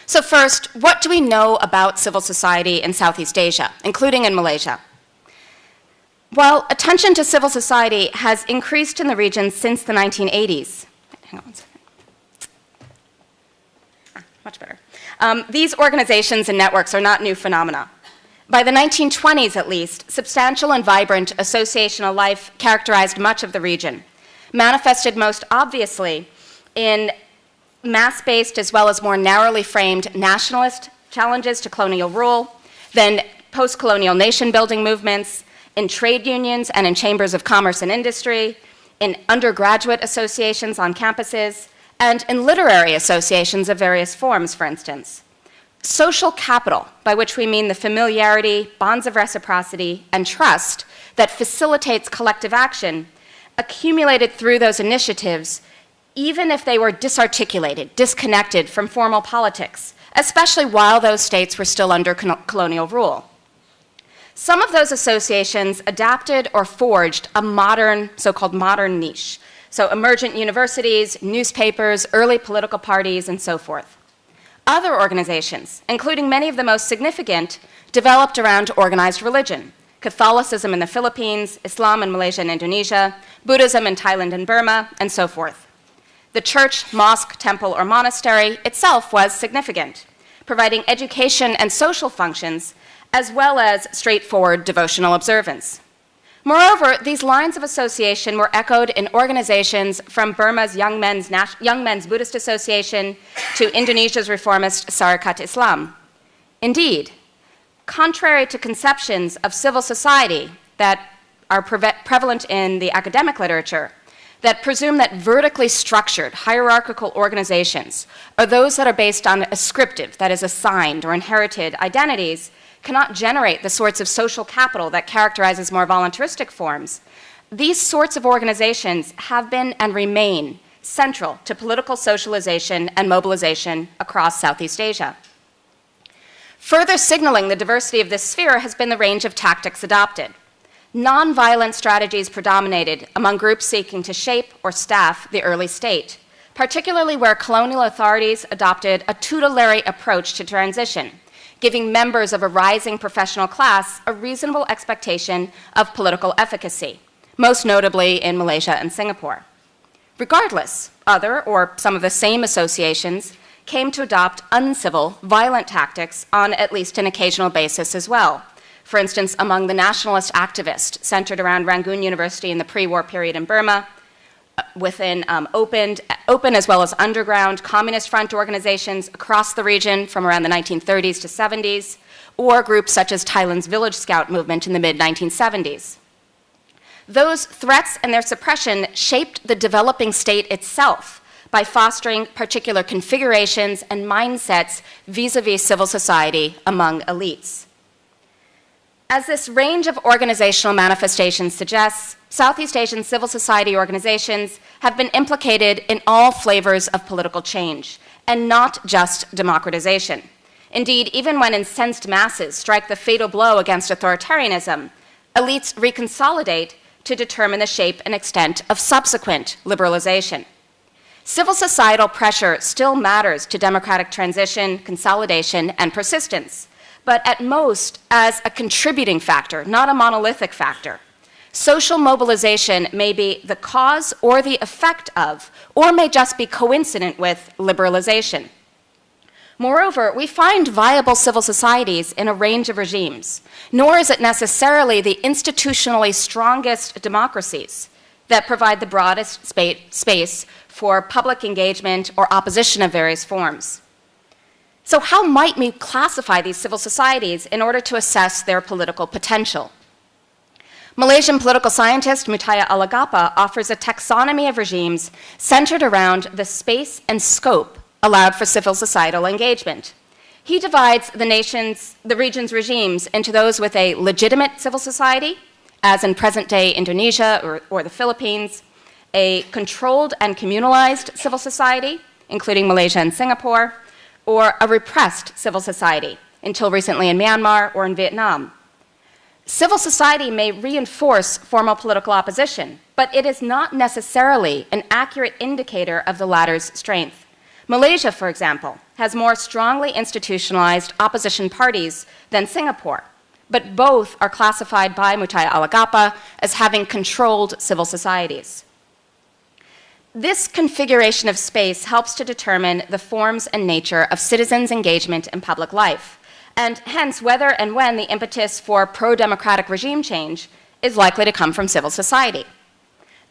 So first, what do we know about civil society in Southeast Asia, including in Malaysia? While attention to civil society has increased in the region since the 1980s, hang on one second. Much better. These organizations and networks are not new phenomena. By the 1920s, at least, substantial and vibrant associational life characterized much of the region, manifested most obviously in mass-based as well as more narrowly framed nationalist challenges to colonial rule, then post-colonial nation-building movements, in trade unions and in chambers of commerce and industry, in undergraduate associations on campuses, and in literary associations of various forms, for instance. Social capital, by which we mean the familiarity, bonds of reciprocity, and trust that facilitates collective action, accumulated through those initiatives, even if they were disarticulated, disconnected from formal politics, especially while those states were still under colonial rule. Some of those associations adapted or forged a modern, so-called modern niche, so emergent universities, newspapers, early political parties, and so forth. Other organizations, including many of the most significant, developed around organized religion: Catholicism in the Philippines, Islam in Malaysia and Indonesia, Buddhism in Thailand and Burma, and so forth. The church, mosque, temple, or monastery itself was significant, providing education and social functions, as well as straightforward devotional observance. Moreover, these lines of association were echoed in organizations from Burma's Young Men's Buddhist Association to Indonesia's reformist Sarekat Islam. Indeed, contrary to conceptions of civil society that are prevalent in the academic literature, that presume that vertically structured hierarchical organizations, or those that are based on ascriptive, that is assigned or inherited identities, cannot generate the sorts of social capital that characterizes more voluntaristic forms, these sorts of organizations have been and remain central to political socialization and mobilization across Southeast Asia. Further signaling the diversity of this sphere has been the range of tactics adopted. Nonviolent strategies predominated among groups seeking to shape or staff the early state, particularly where colonial authorities adopted a tutelary approach to transition, giving members of a rising professional class a reasonable expectation of political efficacy, most notably in Malaysia and Singapore. Regardless, other or some of the same associations came to adopt uncivil, violent tactics on at least an occasional basis as well. For instance, among the nationalist activists centered around Rangoon University in the pre-war period in Burma, within open as well as underground communist front organizations across the region from around the 1930s to 70s, or groups such as Thailand's Village Scout movement in the mid-1970s. Those threats and their suppression shaped the developing state itself by fostering particular configurations and mindsets vis-a-vis civil society among elites. As this range of organizational manifestations suggests, Southeast Asian civil society organizations have been implicated in all flavors of political change, and not just democratization. Indeed, even when incensed masses strike the fatal blow against authoritarianism, elites reconsolidate to determine the shape and extent of subsequent liberalization. Civil societal pressure still matters to democratic transition, consolidation, and persistence, but at most as a contributing factor, not a monolithic factor. Social mobilization may be the cause or the effect of, or may just be coincident with, liberalization. Moreover, we find viable civil societies in a range of regimes, nor is it necessarily the institutionally strongest democracies that provide the broadest space for public engagement or opposition of various forms. So how might we classify these civil societies in order to assess their political potential? Malaysian political scientist Mutaya Alagapa offers a taxonomy of regimes centered around the space and scope allowed for civil societal engagement. He divides the region's regimes into those with a legitimate civil society, as in present-day Indonesia or the Philippines, a controlled and communalized civil society, including Malaysia and Singapore, or a repressed civil society, until recently in Myanmar or in Vietnam. Civil society may reinforce formal political opposition, but it is not necessarily an accurate indicator of the latter's strength. Malaysia, for example, has more strongly institutionalized opposition parties than Singapore, but both are classified by Mutaya Alagapa as having controlled civil societies. This configuration of space helps to determine the forms and nature of citizens' engagement in public life, and hence whether and when the impetus for pro-democratic regime change is likely to come from civil society.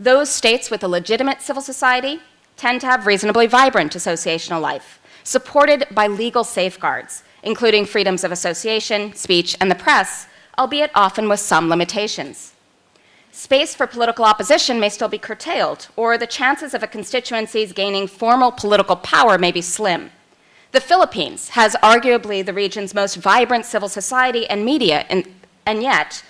Those states with a legitimate civil society tend to have reasonably vibrant associational life, supported by legal safeguards, including freedoms of association, speech, and the press, albeit often with some limitations. Space for political opposition may still be curtailed, or the chances of a constituency's gaining formal political power may be slim. The Philippines has arguably the region's most vibrant civil society and media, and yet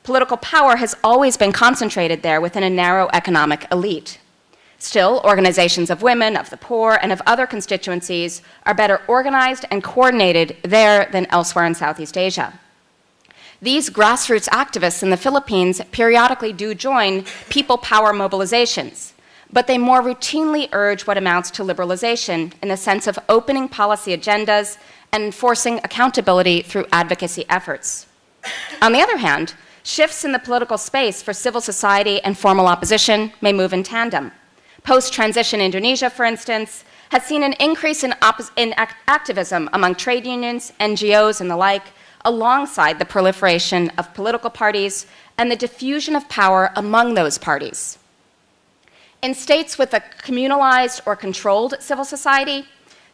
political power has always been concentrated there within a narrow economic elite. Still, organizations of women, of the poor, and of other constituencies are better organized and coordinated there than elsewhere in Southeast Asia. These grassroots activists in the Philippines periodically do join people power mobilizations, but they more routinely urge what amounts to liberalization in the sense of opening policy agendas and enforcing accountability through advocacy efforts. On the other hand, shifts in the political space for civil society and formal opposition may move in tandem. Post-transition Indonesia, for instance, has seen an increase in activism among trade unions, NGOs, and the like, alongside the proliferation of political parties and the diffusion of power among those parties. In states with a communalized or controlled civil society,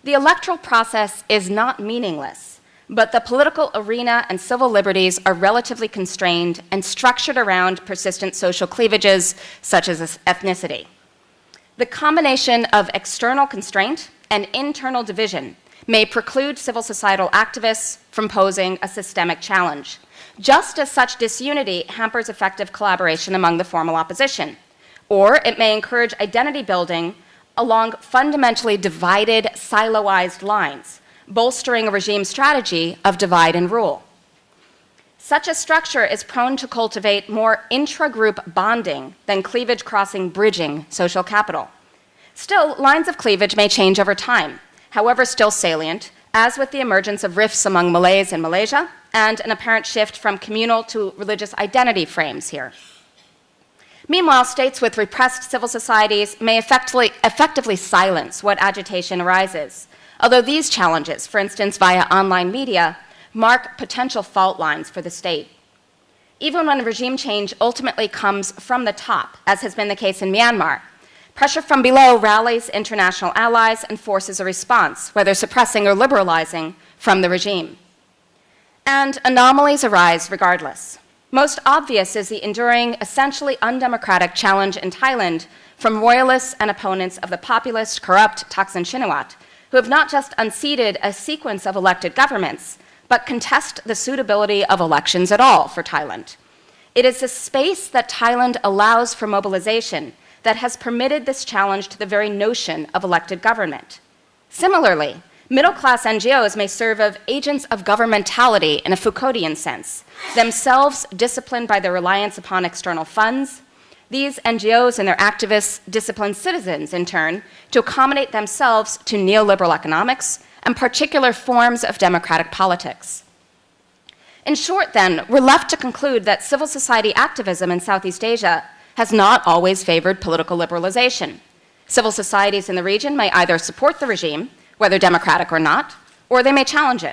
the electoral process is not meaningless, but the political arena and civil liberties are relatively constrained and structured around persistent social cleavages such as ethnicity. The combination of external constraint and internal division may preclude civil societal activists from posing a systemic challenge, just as such disunity hampers effective collaboration among the formal opposition, or it may encourage identity building along fundamentally divided, siloized lines, bolstering a regime strategy of divide and rule. Such a structure is prone to cultivate more intra-group bonding than cleavage-crossing bridging social capital. Still, lines of cleavage may change over time, however still salient, as with the emergence of rifts among Malays in Malaysia and an apparent shift from communal to religious identity frames here. Meanwhile, states with repressed civil societies may effectively silence what agitation arises, although these challenges, for instance via online media, mark potential fault lines for the state. Even when regime change ultimately comes from the top, as has been the case in Myanmar, pressure from below rallies international allies and forces a response, whether suppressing or liberalizing, from the regime. And anomalies arise regardless. Most obvious is the enduring, essentially undemocratic challenge in Thailand from royalists and opponents of the populist, corrupt Thaksin Shinawatra, who have not just unseated a sequence of elected governments, but contest the suitability of elections at all for Thailand. It is the space that Thailand allows for mobilization that has permitted this challenge to the very notion of elected government. Similarly, middle-class NGOs may serve as agents of governmentality in a Foucauldian sense, themselves disciplined by their reliance upon external funds. These NGOs and their activists discipline citizens, in turn, to accommodate themselves to neoliberal economics and particular forms of democratic politics. In short, then, we're left to conclude that civil society activism in Southeast Asia has not always favored political liberalization. Civil societies in the region may either support the regime, whether democratic or not, or they may challenge it.